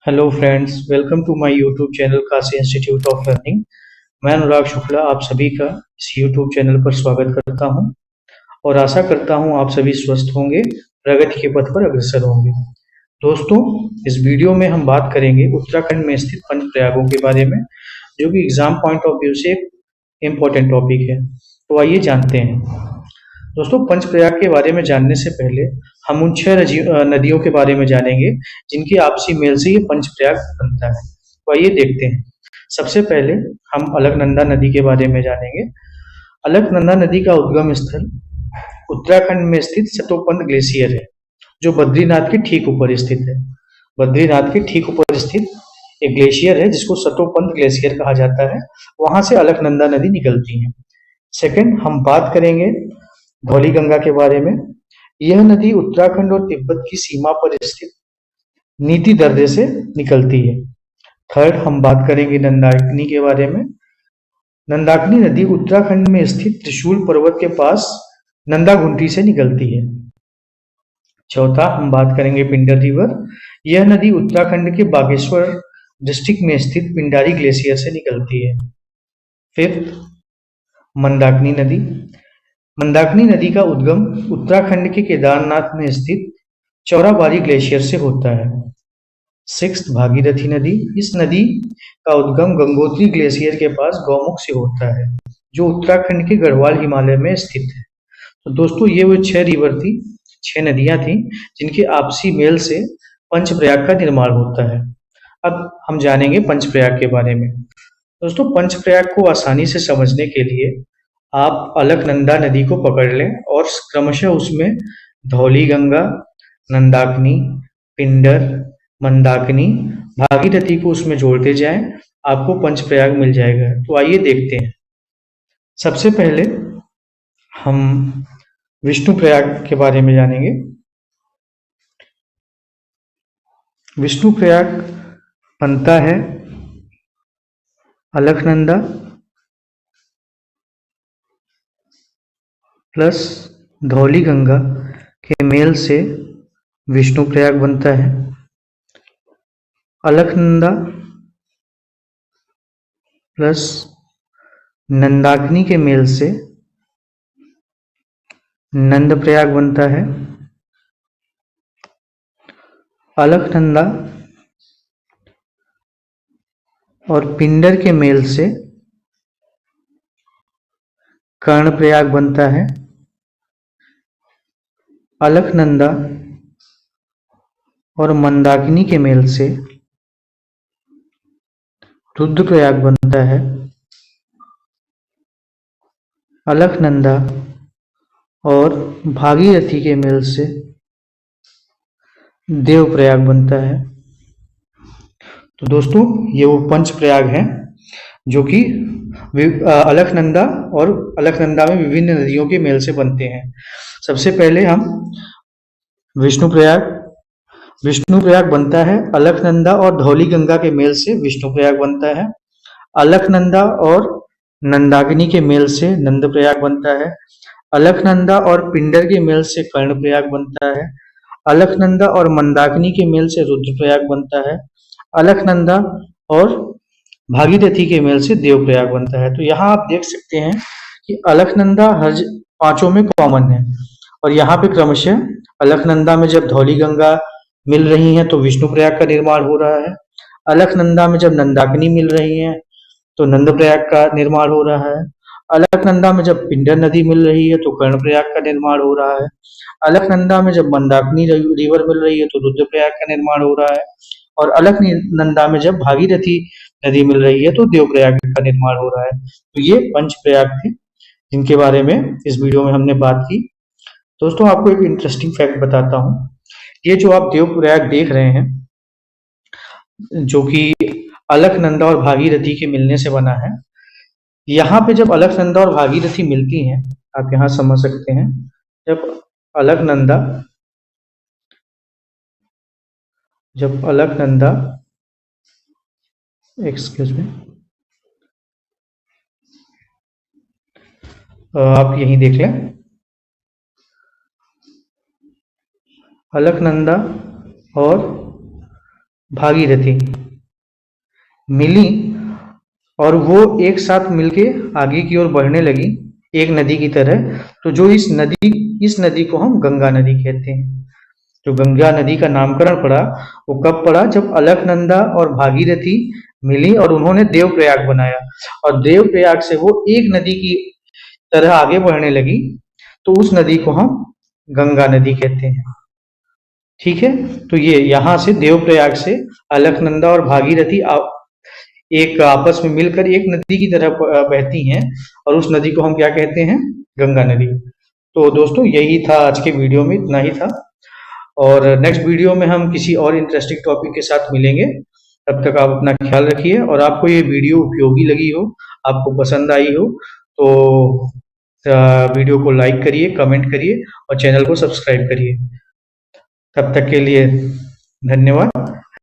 Hello friends, welcome to my YouTube channel Kashi institute of learning. मैं अनुराग शुक्ला आप सभी का इस यूट्यूब चैनल पर स्वागत करता हूं और आशा करता हूं आप सभी स्वस्थ होंगे, प्रगति के पथ पर अग्रसर होंगे। दोस्तों, इस वीडियो में हम बात करेंगे उत्तराखंड में स्थित पंच प्रयागों के बारे में, जो कि एग्जाम पॉइंट ऑफ व्यू से एक इम्पोर्टेंट टॉपिक है। तो आइए जानते हैं। दोस्तों, पंचप्रयाग के बारे में जानने से पहले हम उन छह नदियों के बारे में जानेंगे जिनकी आपसी मेल से ये पंचप्रयाग बनता है। तो आइए देखते हैं। सबसे पहले हम अलकनंदा नदी के बारे में जानेंगे। अलकनंदा नदी का उद्गम स्थल उत्तराखंड में स्थित सतोपंथ ग्लेशियर है, जो बद्रीनाथ के ठीक ऊपर स्थित है। बद्रीनाथ के ठीक ऊपर स्थित एक ग्लेशियर है जिसको सतोपंथ ग्लेशियर कहा जाता है। वहां से अलकनंदा नदी निकलती है। सेकंड, हम बात करेंगे धौलीगंगा के बारे में। यह नदी उत्तराखंड और तिब्बत की सीमा पर स्थित नीति दर्रे से निकलती है। थर्ड, हम बात करेंगे नंदाकिनी के बारे में। नंदाकिनी नदी उत्तराखंड में स्थित त्रिशूल पर्वत के पास नंदाघुंटी से निकलती है। चौथा, हम बात करेंगे पिंडर रिवर। यह नदी उत्तराखंड के बागेश्वर डिस्ट्रिक्ट में स्थित पिंडारी ग्लेशियर से निकलती है। फिफ्थ, मंदाकिनी नदी। मंदाकिनी नदी का उद्गम उत्तराखंड के केदारनाथ में स्थित चौराबाड़ी ग्लेशियर से होता है। सिक्स्थ, भागीरथी नदी। इस नदी का उद्गम गंगोत्री ग्लेशियर के पास गौमुख से होता है, जो उत्तराखंड के गढ़वाल हिमालय में स्थित है। तो दोस्तों, ये वो छह नदियां थी जिनके आपसी मेल से पंचप्रयाग का निर्माण होता है। अब हम जानेंगे पंचप्रयाग के बारे में। दोस्तों, पंचप्रयाग को आसानी से समझने के लिए आप अलकनंदा नदी को पकड़ लें और क्रमशः उसमें धौलीगंगा, नंदाकिनी, पिंडर, मंदाकिनी, भागीरथी को उसमें जोड़ते जाएं, आपको पंचप्रयाग मिल जाएगा। तो आइए देखते हैं। सबसे पहले हम विष्णु प्रयाग के बारे में जानेंगे। विष्णु प्रयाग बनता है अलकनंदा प्लस धौलीगंगा के मेल से विष्णु प्रयाग बनता है। अलकनंदा प्लस नंदाकिनी के मेल से नंद प्रयाग बनता है। अलकनंदा और पिंडर के मेल से कर्ण प्रयाग बनता है। अलकनंदा और मंदाकिनी के मेल से रुद्रप्रयाग बनता है। अलकनंदा और भागीरथी के मेल से देवप्रयाग बनता है। तो दोस्तों, ये वो पंचप्रयाग हैं जो कि अलकनंदा और अलकनंदा में विभिन्न नदियों के मेल से बनते हैं। सबसे पहले हम विष्णु प्रयाग बनता है अलकनंदा और धौलीगंगा के मेल से विष्णु प्रयाग बनता है। अलकनंदा और नंदाकिनी के मेल से नंद प्रयाग बनता है। अलकनंदा और पिंडर के मेल से कर्ण प्रयाग बनता है। अलकनंदा और मंदाकिनी के मेल से रुद्र प्रयाग बनता है। अलकनंदा और भागीरथी के मेल से देव प्रयाग बनता है। तो यहाँ आप देख सकते हैं कि अलकनंदा हर पांचों में कॉमन है और यहाँ पे क्रमशः अलकनंदा में जब धौलीगंगा मिल रही है तो विष्णु प्रयाग का निर्माण हो रहा है। अलकनंदा में जब नंदाकिनी मिल रही है तो नंद प्रयाग का निर्माण हो रहा है। अलकनंदा में जब पिंडर नदी मिल रही है तो कर्ण प्रयाग का निर्माण हो रहा है। अलकनंदा में जब मंदाकिनी रिवर मिल रही है तो रुद्र प्रयाग का निर्माण हो रहा है। और अलकनंदा में जब भागीरथी नदी मिल रही है तो देव प्रयाग का निर्माण हो रहा है। तो ये पंच प्रयाग थे जिनके बारे में इस वीडियो में हमने बात की। दोस्तों, आपको एक इंटरेस्टिंग फैक्ट बताता हूँ। ये जो आप देव प्रयाग देख रहे हैं, जो कि अलकनंदा और भागीरथी के मिलने से बना है, यहाँ पे जब अलकनंदा और भागीरथी मिलती हैं, आप यहाँ समझ सकते हैं, जब अलकनंदा एक्सक्यूज मी, आप यहीं देख लें। अलकनंदा और भागीरथी मिली और वो एक साथ मिलके आगे की ओर बढ़ने लगी एक नदी की तरह। तो जो इस नदी को हम गंगा नदी कहते हैं। जो गंगा नदी का नामकरण पड़ा वो कब पड़ा, जब अलकनंदा और भागीरथी मिली और उन्होंने देवप्रयाग बनाया और देवप्रयाग से वो एक नदी की तरह आगे बढ़ने लगी। तो उस नदी को हम गंगा नदी कहते हैं। ठीक है, तो ये यहाँ से देवप्रयाग से अलकनंदा और भागीरथी एक आपस में मिलकर एक नदी की तरह बहती हैं और उस नदी को हम क्या कहते हैं, गंगा नदी। तो दोस्तों यही था आज के वीडियो में, इतना ही था। और नेक्स्ट वीडियो में हम किसी और इंटरेस्टिंग टॉपिक के साथ मिलेंगे। तब तक आप अपना ख्याल रखिए और आपको ये वीडियो उपयोगी लगी हो, आपको पसंद आई हो तो वीडियो को लाइक करिए, कमेंट करिए और चैनल को सब्सक्राइब करिए। तब तक के लिए धन्यवाद।